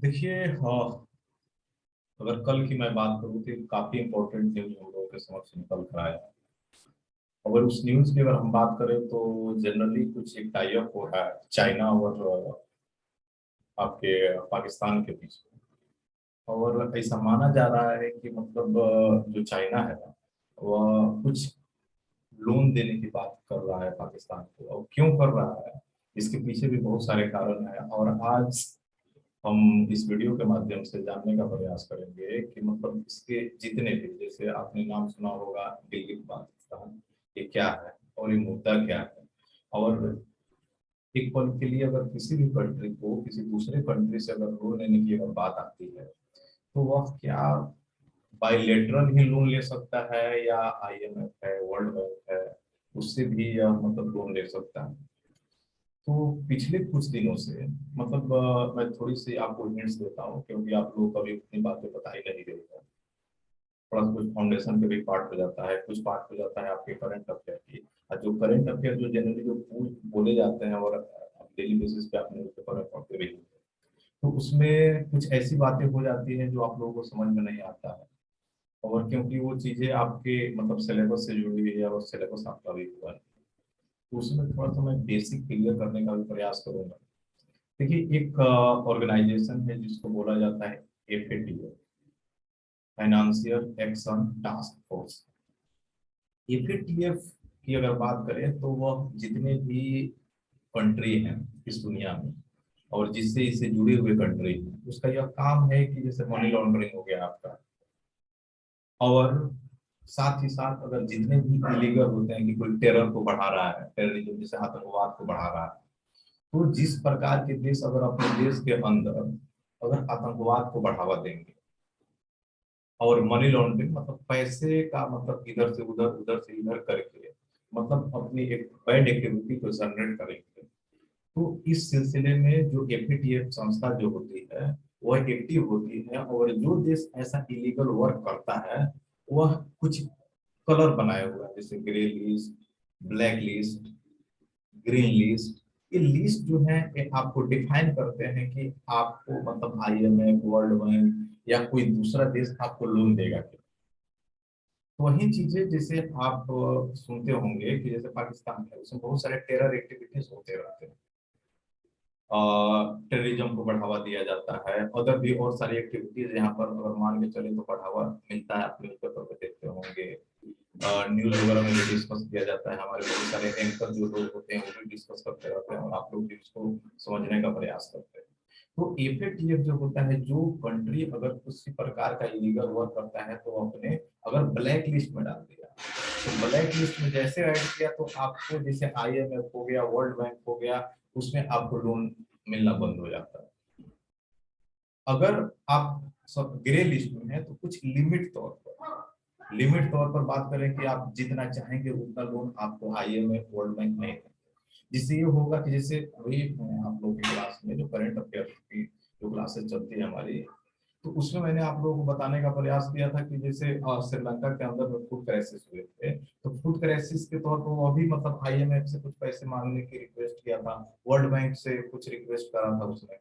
देखिए, हाँ, अगर कल की मैं बात करूँ तो काफी इंपॉर्टेंट न्यूज हम लोगों के समक्ष निकल कर आया। अगर उस न्यूज की अगर हम बात करें तो जनरली कुछ एक टाई अप हो रहा है चाइना और आपके पाकिस्तान के बीच में। और ऐसा माना जा रहा है कि मतलब जो चाइना है ना, वह कुछ लोन देने की बात कर रहा है पाकिस्तान को। और क्यों कर रहा है, इसके पीछे भी बहुत सारे कारण हैं। और आज हम इस वीडियो के माध्यम से जानने का प्रयास करेंगे कि मतलब इसके जितने भी, जैसे आपने नाम सुना होगा गिलगित बाल्टिस्तान, ये क्या है और ये मुद्दा क्या है। और एक पल के लिए अगर किसी भी कंट्री को किसी दूसरे कंट्री से अगर लोन लेने की अगर बात आती है, तो वह क्या बायलेटरल ही लोन ले सकता है या आईएमएफ है, वर्ल्ड बैंक है, उससे भी यह मतलब लोन ले सकता है। तो पिछले कुछ दिनों से मतलब मैं थोड़ी सी आपको हिंट्स देता हूँ, क्योंकि आप लोग कभी इतनी बातें बता ही नहीं रहे हैं। थोड़ा सा कुछ फाउंडेशन के भी पार्ट हो जाता है, कुछ पार्ट हो जाता है आपके करंट अफेयर की। और जो करंट अफेयर जो जनरली जो बोले जाते हैं और डेली बेसिस पे आप न्यूज़पेपर में पढ़ते भी हैं, तो उसमें कुछ ऐसी बातें हो जाती हैं जो आप लोगों को समझ में नहीं आता है। और क्योंकि वो चीजें आपके मतलब सिलेबस से जुड़ी हुई है और सिलेबस आपका भी हुआ है, तो उसमें थोड़ा सा मैं बेसिक क्लियर करने का भी प्रयास करूंगा। देखिए, एक ऑर्गेनाइजेशन है जिसको बोला जाता है FATF, financial action task force. FATF की अगर बात करें तो वह जितने भी कंट्री हैं इस दुनिया में और जिससे इससे जुड़े हुए कंट्री हैं, उसका यह काम है कि जैसे मनी लॉन्ड्रिंग हो गया आपका, और साथ ही साथ अगर जितने भी इलीगल होते हैं कि कोई टेरर को बढ़ा रहा है, टेररिज्म जैसे आतंकवाद को बढ़ा रहा है, तो जिस प्रकार के देश अगर अपने देश के अंदर अगर आतंकवाद को बढ़ावा देंगे और मनी लॉन्ड्रिंग मतलब पैसे का मतलब इधर से उधर उधर से इधर करके मतलब अपनी एक बैड एक्टिविटी को जनरेट करेंगे, तो इस सिलसिले में जो एफएटीएफ संस्था जो होती है वह एक्टिव होती है। और जो देश ऐसा इलीगल वर्क करता है, वह कुछ कलर बनाए हुआ है, जैसे grey list, black list, green list. ये लिस्ट जो है ये आपको डिफाइन करते हैं कि आपको मतलब आईएमएफ, वर्ल्ड बैंक या कोई दूसरा देश आपको लोन देगा क्या। तो वही चीजें जैसे आप सुनते होंगे कि जैसे पाकिस्तान है, उसमें बहुत सारे टेरर एक्टिविटीज होते रहते हैं, टेररिज्म को बढ़ावा दिया जाता है, अदर भी और सारी एक्टिविटीज यहाँ पर अगर मान के चले तो बढ़ावा मिलता है। आप न्यूज़पेपर पे देखते होंगे, न्यूज वगैरह में भी डिस्कस किया जाता है, हमारे बहुत सारे एंकर जो लोग होते हैं वो भी डिस्कस करते रहते हैं और आप लोग भी इसको समझने का प्रयास करते हैं। तो एफएटीएफ जो होता है, जो कंट्री अगर किसी प्रकार का इलीगल वर्क करता है तो अपने अगर ब्लैक लिस्ट में डाल दिया, तो ब्लैक लिस्ट में जैसे ऐड किया तो आपको जैसे आईएमएफ हो गया, वर्ल्ड बैंक हो गया, उसमें आपको लोन मिलना बंद हो जाता है। अगर आप सब ग्रे लिस्ट में है तो कुछ लिमिट तौर पर बात करें कि आप जितना चाहेंगे उतना लोन आपको आईएमएफ, वर्ल्ड बैंक नहीं देंगे। जिससे ये होगा कि जैसे अभी आप लोगों की क्लास में जो करंट अफेयर की जो क्लासेस चलती है हमारी, तो उसमें मैंने आप लोगों को बताने का प्रयास किया था कि जैसे श्रीलंका के अंदर में फूड क्राइसिस हुए थे, तो फूड क्राइसिस के तौर पर वो अभी मतलब आईएमएफ से कुछ पैसे मांगने की रिक्वेस्ट किया था, वर्ल्ड बैंक से कुछ रिक्वेस्ट करा था उसने,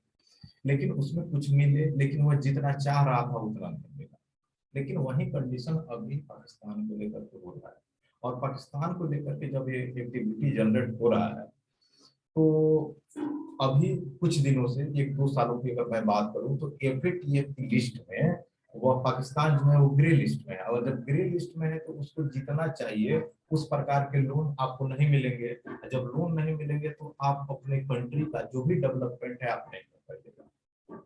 लेकिन उसमें कुछ मिले, लेकिन वह जितना चाह रहा था उतना नहीं मिला। लेकिन वही कंडीशन अभी पाकिस्तान को लेकर के हो रहा है। और पाकिस्तान को लेकर के जब ये एक्टिविटी जनरेट हो रहा है, तो अभी कुछ दिनों से 1-2 सालों की अगर मैं बात करूं तो एफएटीएफ की लिस्ट में वह पाकिस्तान जो है वो ग्रे लिस्ट में है। और जब ग्रे लिस्ट में है तो उसको जितना चाहिए उस प्रकार के लोन आपको नहीं मिलेंगे। जब लोन नहीं मिलेंगे तो आप अपने कंट्री का जो भी डेवलपमेंट है आप नहीं कर पाइएगा।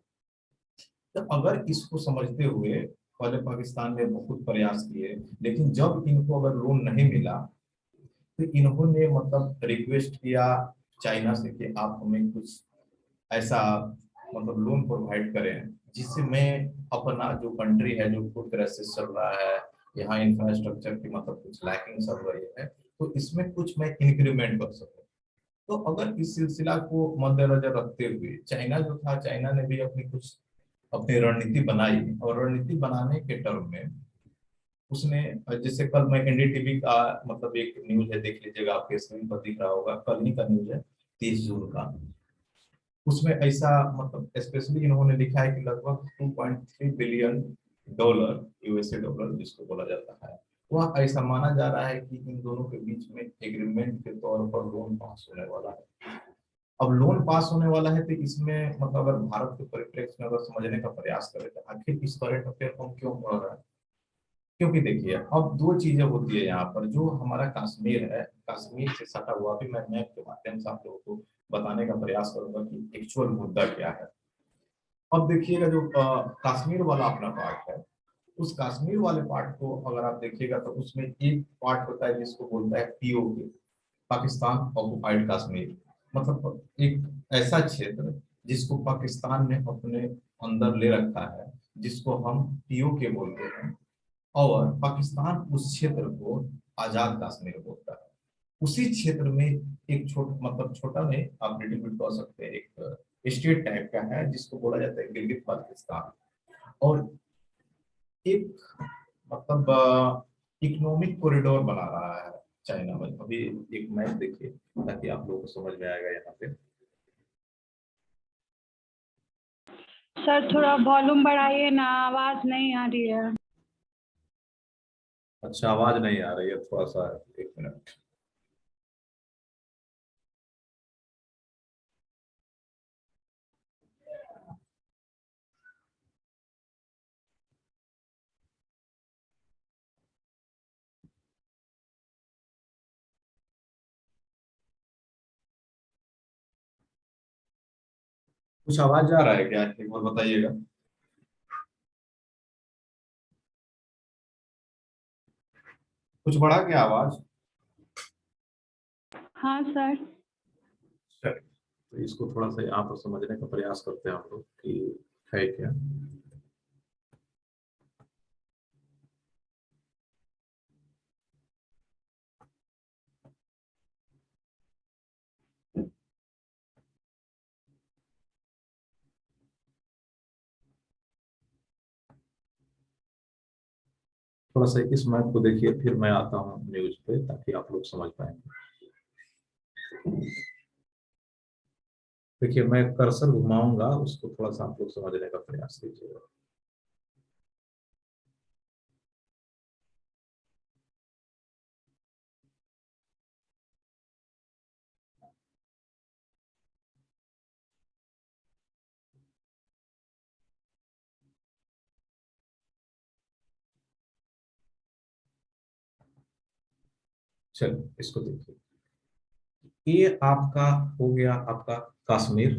तो अगर इसको समझते हुए पहले पाकिस्तान ने बहुत प्रयास किए, लेकिन जब इनको अगर लोन नहीं मिला तो इन्होंने मतलब रिक्वेस्ट किया चाइना से कि आप हमें कुछ ऐसा मतलब लोन प्रोवाइड करें जिससे मैं अपना जो कंट्री है जो फूड क्राइसिस चल रहा है, यहाँ इंफ्रास्ट्रक्चर की मतलब कुछ लैकिंग चल रही है, तो इसमें कुछ मैं इंक्रीमेंट कर सकूं। तो अगर इस सिलसिला को मद्देनजर रखते हुए चाइना जो था, चाइना ने भी अपनी कुछ अपनी रणनीति बनाई। और रणनीति बनाने के टर्म में उसने, जैसे कल मैं एनडीटीवी का मतलब एक न्यूज है, देख लीजिएगा, आपके स्क्रीन पर दिख रहा होगा, कल ही का न्यूज है, 30 जून का। उसमें ऐसा मतलब स्पेशली इन्होंने लिखा है कि लगभग 2.3 बिलियन डॉलर, यूएसए डॉलर जिसको बोला जाता है, वह ऐसा माना जा रहा है कि इन दोनों के बीच में एग्रीमेंट के तौर पर लोन पास होने वाला है। अब लोन पास होने वाला है तो इसमें मतलब अगर भारत के परिप्रेक्ष्य में अगर समझने का प्रयास करें तो आखिर इस करंट अफेयर को हम क्यों पढ़ रहे हैं। क्योंकि देखिए अब दो चीजें होती है यहाँ पर, जो हमारा कश्मीर है, कश्मीर से सटा हुआ भी मैं मैप के माध्यम से आप लोगों को बताने का प्रयास करूंगा कि एक्चुअल मुद्दा क्या है। अब देखिएगा जो कश्मीर वाला अपना पार्ट है, उस कश्मीर वाले पार्ट को अगर आप देखिएगा तो उसमें एक पार्ट होता है जिसको बोलता है पीओके, पाकिस्तान ऑक्युपाइड कश्मीर। मतलब एक ऐसा क्षेत्र जिसको पाकिस्तान ने अपने अंदर ले रखा है, जिसको हम पीओके बोलते हैं, और पाकिस्तान उस क्षेत्र को आजाद कश्मीर बोलता है। उसी क्षेत्र में एक मतलब छोटा में आप लिटिल बिट कह सकते हैं, एक स्टेट टाइप का है जिसको बोला जाता है गिलगित बाल्टिस्तान। और एक मतलब इकोनॉमिक कॉरिडोर बना रहा है चाइना में। अभी एक मैप देखिए ताकि आप लोगों को समझ में आएगा यहाँ पे। सर थोड़ा वॉल्यूम बढ़ाइए ना, आवाज नहीं आ रही है। अच्छा, आवाज नहीं आ रही है, थोड़ा सा एक मिनट। कुछ आवाज जा रहा है क्या, एक बार बताइएगा। कुछ बढ़ा क्या आवाज? हाँ सर। चलिए, तो इसको थोड़ा सा यहाँ पर समझने का प्रयास करते हैं हम लोग कि है क्या। थोड़ा सा इस मैप को देखिए, फिर मैं आता हूँ न्यूज पे ताकि आप लोग समझ पाएंगे। देखिए मैं कर्सर घुमाऊंगा, उसको थोड़ा सा आप लोग समझने का प्रयास कीजिएगा। चलिए इसको देखिए, ये आपका हो गया आपका कश्मीर।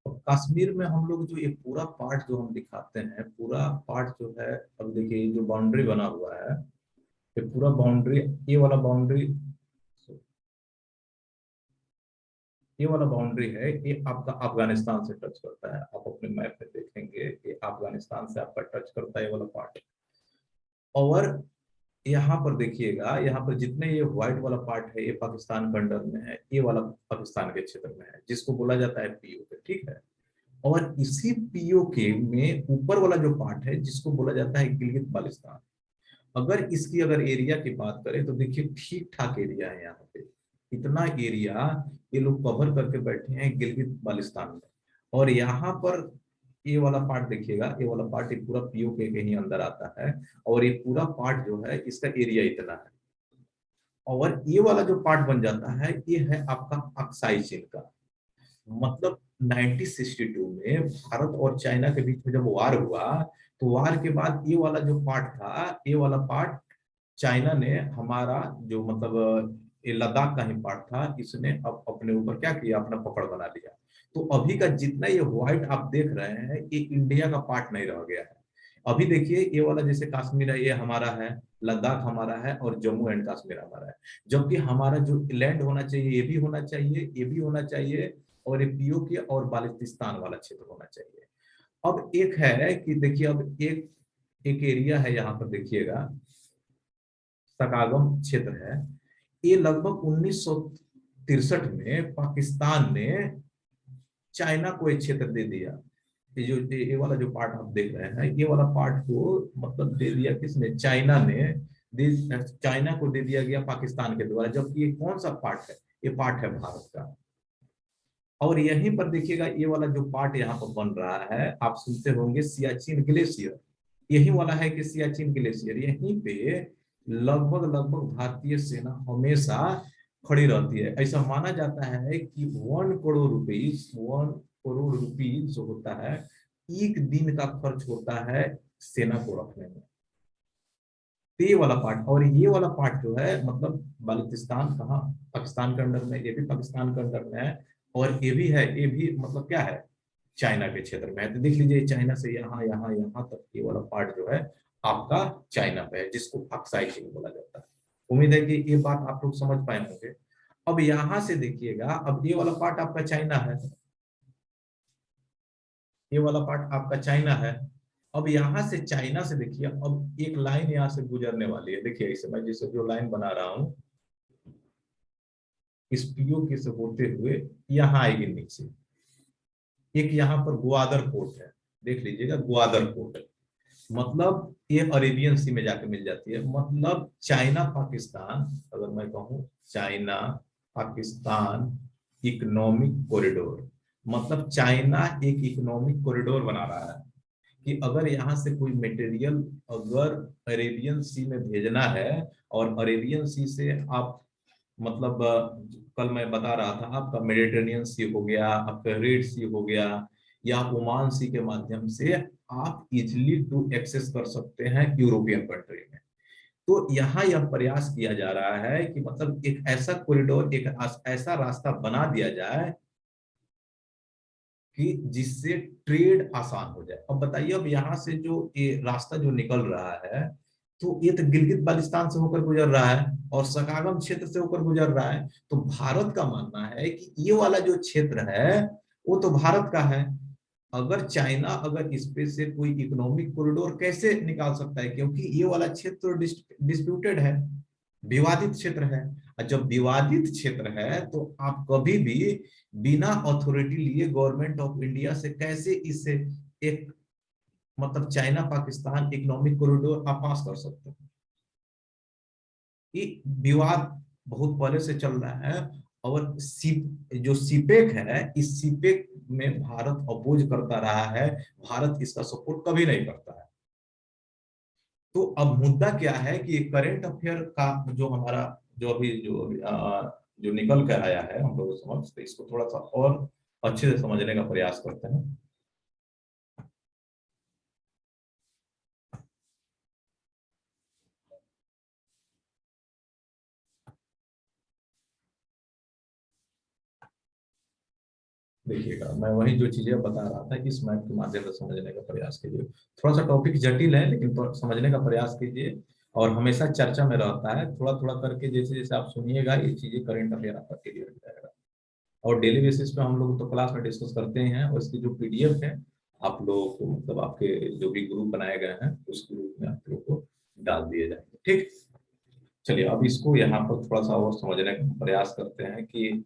और कश्मीर में हम लोग जो ये पूरा पार्ट जो हम दिखाते हैं, पूरा पार्ट जो है, अब देखिए ये जो बाउंड्री बना हुआ है, ये पूरा बाउंड्री, ये वाला बाउंड्री, ये वाला बाउंड्री है, ये आपका अफगानिस्तान से टच करता है। आप अपने मैप में देखेंगे ये अफगानिस्तान से आपका टच करता है ये वाला पार्ट। और यहाँ पर देखिएगा, यहाँ पर जितने ये व्हाइट वाला पार्ट है ये पाकिस्तान के अंडर में है, ये वाला पाकिस्तान के क्षेत्र में है जिसको बोला जाता है पीओके, ठीक है। और इसी पीओके में ऊपर वाला जो पार्ट है जिसको बोला जाता है गिलगित बाल्टिस्तान। अगर इसकी अगर एरिया की बात करें तो देखिए ठीक ठाक एरिया है यहाँ पे। इतना एरिया ये लोग कवर करके बैठे हैं गिलगित बाल्टिस्तान में। और यहाँ पर ये वाला पार्ट देखिएगा, ये वाला पार्ट ये पूरा पीओके के ही अंदर आता है। और ये पूरा पार्ट जो है इसका एरिया इतना है। और ये वाला जो पार्ट बन जाता है ये है आपका अक्साई चीन का। मतलब 1962 में भारत और चाइना के बीच में जब वार हुआ, तो वार के बाद ये वाला जो पार्ट था, ये वाला पार्ट चाइना ने हमारा जो मतलब ये लद्दाख का ही पार्ट था, इसने अब अपने ऊपर क्या किया, अपना पकड़ बना लिया। तो अभी का जितना ये व्हाइट आप देख रहे हैं ये इंडिया का पार्ट नहीं रह गया है। अभी देखिए ये वाला जैसे कश्मीर है ये हमारा है, लद्दाख हमारा है और जम्मू एंड कश्मीर हमारा है। जबकि हमारा जो लैंड होना चाहिए ये भी होना चाहिए, ये भी होना चाहिए, और ये पीओके और बाल्टिस्तान वाला क्षेत्र होना चाहिए। अब एक है कि देखिए, अब एक एक एरिया है यहाँ पर देखिएगा, सकागम क्षेत्र है। ये लगभग 1963 में पाकिस्तान ने चाइना को एक क्षेत्र दे दिया। ये वाला जो पार्ट आप देख रहे हैं, ये वाला पार्ट को मतलब दे दिया किसने, चाइना ने चाइना को दे दिया गया पाकिस्तान के द्वारा। जबकि ये कौन सा पार्ट है, ये पार्ट है भारत का। और यहीं पर देखिएगा ये वाला जो पार्ट यहाँ पर बन रहा है, आप सुनते होंगे सियाचिन ग्लेशियर, यही वाला है कि सियाचिन ग्लेशियर, यहीं पे लगभग लगभग भारतीय सेना हमेशा खड़ी रहती है। ऐसा माना जाता है कि 1 करोड़ रुपीज जो होता है एक दिन का खर्च होता है सेना को रखने में। तो ये वाला पार्ट, और ये वाला पार्ट जो है मतलब बलूचिस्तान कहाँ, पाकिस्तान के अंडर में, ये भी पाकिस्तान के अंडर में है, और ये भी है, ये भी मतलब क्या है, चाइना के क्षेत्र में है। तो देख लीजिए चाइना से यहाँ यहाँ यहाँ तक ये वाला पार्ट जो है आपका चाइना पे है, जिसको अक्साई चीन बोला जाता है। उम्मीद है कि ये बात आप लोग समझ पाए होंगे। अब यहां से देखिएगा, अब ये वाला पार्ट आपका चाइना है, ये वाला पार्ट आपका चाइना है। अब यहां से चाइना से देखिए, अब एक लाइन यहां से गुजरने वाली है, देखिए इसे मैं जैसे जो लाइन बना रहा हूं इस पीओके से होते हुए यहाँ आएगी नीचे। एक यहाँ पर ग्वादर पोर्ट है, देख लीजिएगा ग्वादर पोर्ट, मतलब ये अरेबियन सी में जाके मिल जाती है। मतलब चाइना पाकिस्तान, अगर मैं कहूँ चाइना पाकिस्तान इकोनॉमिक कॉरिडोर, मतलब चाइना एक इकोनॉमिक कॉरिडोर बना रहा है कि अगर यहाँ से कोई मटेरियल अगर अरेबियन सी में भेजना है, और अरेबियन सी से आप मतलब कल मैं बता रहा था आपका मेडिटेरेनियन सी हो गया, आपका रेड सी हो गया, या ओमान सी के माध्यम से आप इजिली टू एक्सेस कर सकते हैं यूरोपियन कंट्री में। तो यहाँ यह प्रयास किया जा रहा है कि मतलब एक ऐसा कॉरिडोर, एक ऐसा रास्ता बना दिया जाए कि जिससे ट्रेड आसान हो जाए। अब बताइए, अब यहाँ से जो ये रास्ता जो निकल रहा है, तो ये तो गिलगित बाल्टिस्तान से होकर गुजर रहा है और सकागम क्षेत्र से होकर गुजर रहा है। तो भारत का मानना है कि ये वाला जो क्षेत्र है वो तो भारत का है। अगर चाइना अगर इस पे से कोई इकोनॉमिक कॉरिडोर कैसे निकाल सकता है, क्योंकि ये वाला क्षेत्र डिस्प्यूटेड है, विवादित क्षेत्र है। और जब विवादित क्षेत्र है तो आप कभी भी बिना अथॉरिटी लिए गवर्नमेंट ऑफ इंडिया से कैसे इसे एक मतलब चाइना पाकिस्तान इकोनॉमिक कॉरिडोर आप पास कर सकते हैं। ये विवाद बहुत पहले से चल रहा है, और जो सीपेक है, इस सीपेक में भारत अपोज करता रहा है, भारत इसका सपोर्ट कभी नहीं करता है। तो अब मुद्दा क्या है कि करंट अफेयर का जो हमारा जो अभी जो निकल कर आया है हम लोगों समझ, तो इसको थोड़ा सा और अच्छे से समझने का प्रयास करते हैं। देखिएगा, मैं वही जो चीजें बता रहा था कि इस मैप के माध्यम से समझने का प्रयास कीजिए। थोड़ा सा टॉपिक जटिल है, लेकिन समझने का प्रयास कीजिए, और हमेशा चर्चा में रहता है, थोड़ा थोड़ा करके जैसे जैसे आप सुनिएगा ये चीजें करंट अफेयर आपका क्लियर हो जाएगा। और डेली बेसिस पे हम लोग तो क्लास में डिस्कस करते हैं, और इसकी जो पीडीएफ है आप लोग को मतलब आपके जो भी ग्रुप बनाए गए हैं उस ग्रुप में आप लोग को डाल दिए जाएंगे। ठीक, चलिए अब इसको यहाँ पर थोड़ा सा और समझने का प्रयास करते हैं कि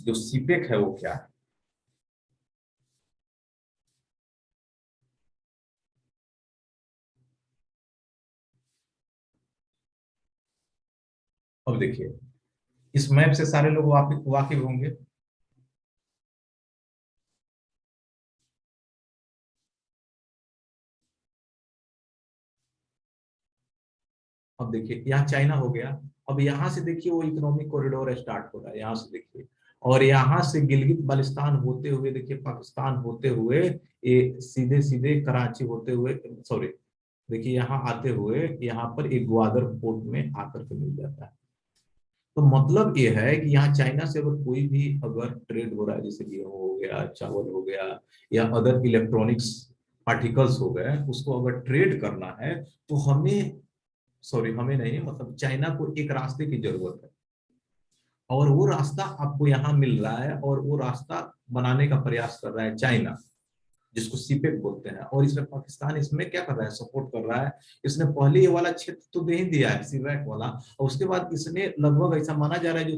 जो सीपेक है वो क्या है। अब देखिए, इस मैप से सारे लोग वाकिफ होंगे। अब देखिए यहाँ चाइना हो गया, अब यहाँ से देखिए वो इकोनॉमिक कॉरिडोर स्टार्ट हो रहा है, यहाँ से देखिए, और यहाँ से गिलगित बाल्टिस्तान होते हुए देखिए पाकिस्तान होते हुए ये सीधे सीधे कराची होते हुए, सॉरी देखिए यहाँ आते हुए यहाँ पर एक ग्वादर पोर्ट में आकर के मिल जाता है। तो मतलब ये है कि यहाँ चाइना से अगर कोई भी अगर ट्रेड हो रहा है, जैसे गेहूं हो गया, चावल हो गया, या अदर इलेक्ट्रॉनिक्स आर्टिकल्स हो गए, उसको अगर ट्रेड करना है तो हमें, सॉरी हमें नहीं, मतलब चाइना को एक रास्ते की जरूरत है, और वो रास्ता आपको यहाँ मिल रहा है, और वो रास्ता बनाने का प्रयास कर रहा है चाइना, जिसको सीपेक बोलते हैं। और इसमें पाकिस्तान इसमें क्या कर रहा है, सपोर्ट कर रहा है। इसने पहले ये वाला क्षेत्र तो दे ही दिया है, सीवैक वाला, और उसके बाद इसने लगभग ऐसा माना जा रहा है जो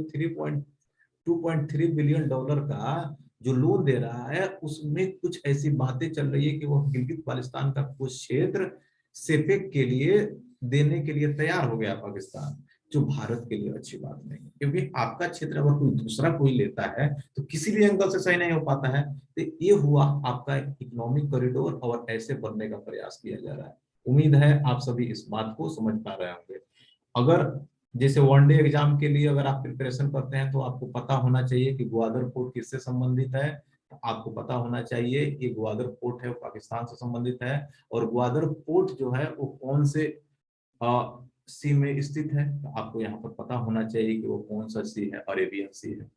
2.3 बिलियन डॉलर का जो लोन दे रहा है, उसमें कुछ ऐसी बातें चल रही है कि वो गिलगित बाल्टिस्तान का कुछ क्षेत्र सेपेक के लिए देने के लिए तैयार हो गया पाकिस्तान। जो भारत के लिए अच्छी बात नहीं है, क्योंकि आपका क्षेत्र अगर कोई दूसरा कोई लेता है तो किसी भी एंगल से सही नहीं हो पाता है। तो ये हुआ आपका इकोनॉमिक कॉरिडोर, और ऐसे बनने का प्रयास किया जा रहा है। उम्मीद है आप सभी इस बात को समझ पा रहे होंगे। अगर जैसे वनडे एग्जाम के लिए अगर आप प्रिपरेशन करते हैं तो आपको पता होना चाहिए कि ग्वादर पोर्ट किससे संबंधित है। तो आपको पता होना चाहिए कि ग्वादर पोर्ट है वो पाकिस्तान से संबंधित है, और ग्वादर पोर्ट जो है वो कौन से सी में स्थित है। तो आपको यहाँ पर पता होना चाहिए कि वो कौन सा सी है, अरेबियन सी है।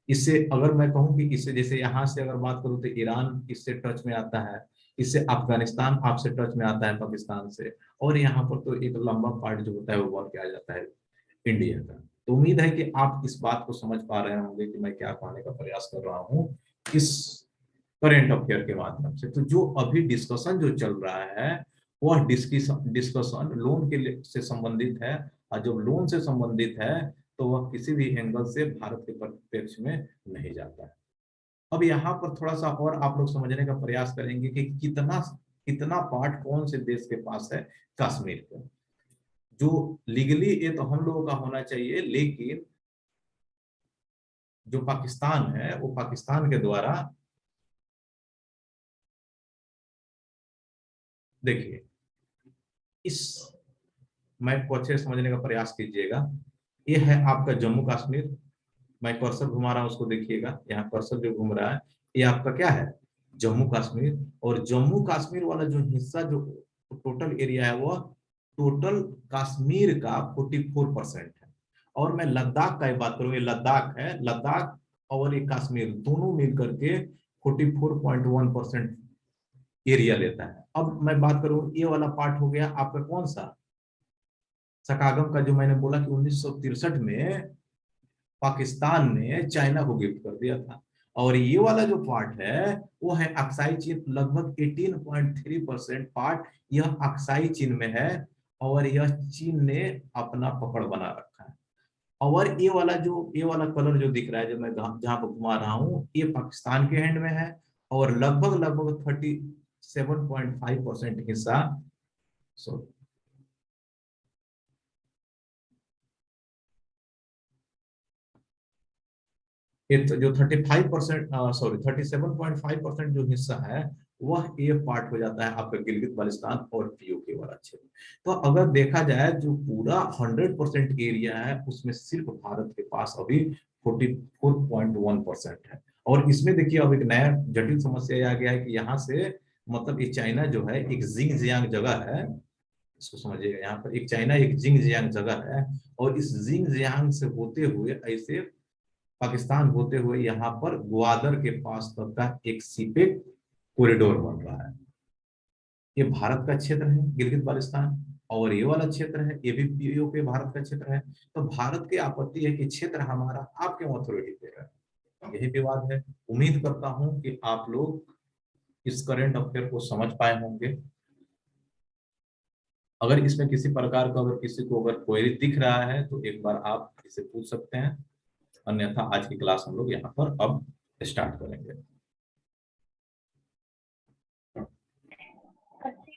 इससे अगर मैं कहूँ कि इससे जैसे यहाँ से अगर बात करूँ तो ईरान इससे टच में आता है, इससे अफगानिस्तान आपसे टच में आता है पाकिस्तान से, और यहाँ पर तो एक लंबा पार्ट जो होता है वो बहुत क्या आ जाता है इंडिया का। तो उम्मीद है कि आप इस बात को समझ पा रहे होंगे कि मैं क्या कहने का प्रयास कर रहा हूँ इस करेंट अफेयर के माध्यम से। तो जो अभी डिस्कशन जो चल रहा है वह डिस्कशन लोन के से संबंधित है, और जब लोन से संबंधित है तो वह किसी भी एंगल से भारत के परिप्रेक्ष्य में नहीं जाता है। अब यहाँ पर थोड़ा सा और आप लोग समझने का प्रयास करेंगे कि कितना कितना पार्ट कौन से देश के पास है कश्मीर का। जो लीगली ये तो हम लोगों का होना चाहिए, लेकिन जो पाकिस्तान है वो पाकिस्तान के द्वारा, देखिए इस मैप को अच्छे से समझने का प्रयास कीजिएगा। ये है आपका जम्मू कश्मीर, मैं कर्सर घुमा रहा हूं उसको देखिएगा, यहाँ कर्सर जो घूम रहा है ये आपका क्या है जम्मू कश्मीर। और जम्मू कश्मीर वाला जो हिस्सा जो टोटल एरिया है वह टोटल कश्मीर का 44% है। और मैं लद्दाख का बात करूँ, ये लद्दाख है, लद्दाख और ये कश्मीर दोनों मिल करके 44.1% एरिया लेता है। अब मैं बात करूं ये वाला पार्ट हो गया आपका कौन सा सकागम का, जो मैंने बोला कि 1963 में पाकिस्तान ने चाइना को गिफ्ट कर दिया था। और ये वाला जो पार्ट है वो है अक्साई चीन, लगभग 18.3% पार्ट यह अक्साई चीन में है, और यह चीन ने अपना पकड़ बना रखा है। और ये वाला कलर जो दिख रहा है, जो मैं जहां पर घुमा रहा हूँ, ये पाकिस्तान के हैंड में है, और लगभग लगभग 37.5% हिस्सा सॉरी जो 37.5% जो हिस्सा है वह ये पार्ट हो जाता है आपका गिलगित बाल्टिस्तान और पीओके वाला क्षेत्र। तो अगर देखा जाए जो पूरा 100% एरिया है उसमें सिर्फ भारत के पास अभी 44.1% है। और इसमें देखिए अब एक नया जटिल समस्या आ गया है कि यहाँ से मतलब ये चाइना जो है एक जिंगजियांग जगह है, इसको समझिएगा, यहाँ पर एक चाइना एक जिंगजियांग जगह है, और इस जिंगजियांग से होते हुए ऐसे पाकिस्तान होते हुए यहाँ पर ग्वादर के पास तक का एक सीपेक कॉरिडोर बन रहा है। ये भारत का क्षेत्र है गिलगित बाल्टिस्तान, और ये वाला क्षेत्र है ये भी पीओके भारत का क्षेत्र है। तो भारत की आपत्ति है कि क्षेत्र हमारा आप क्यों अथॉरिटी दे रहे हैं, यही विवाद है। उम्मीद करता हूं कि आप लोग इस करेंट अफेयर को समझ पाए होंगे। अगर इसमें किसी प्रकार का अगर किसी को अगर क्वेरी दिख रहा है तो एक बार आप इसे पूछ सकते हैं, अन्यथा आज की क्लास हम लोग यहाँ पर अब स्टार्ट करेंगे।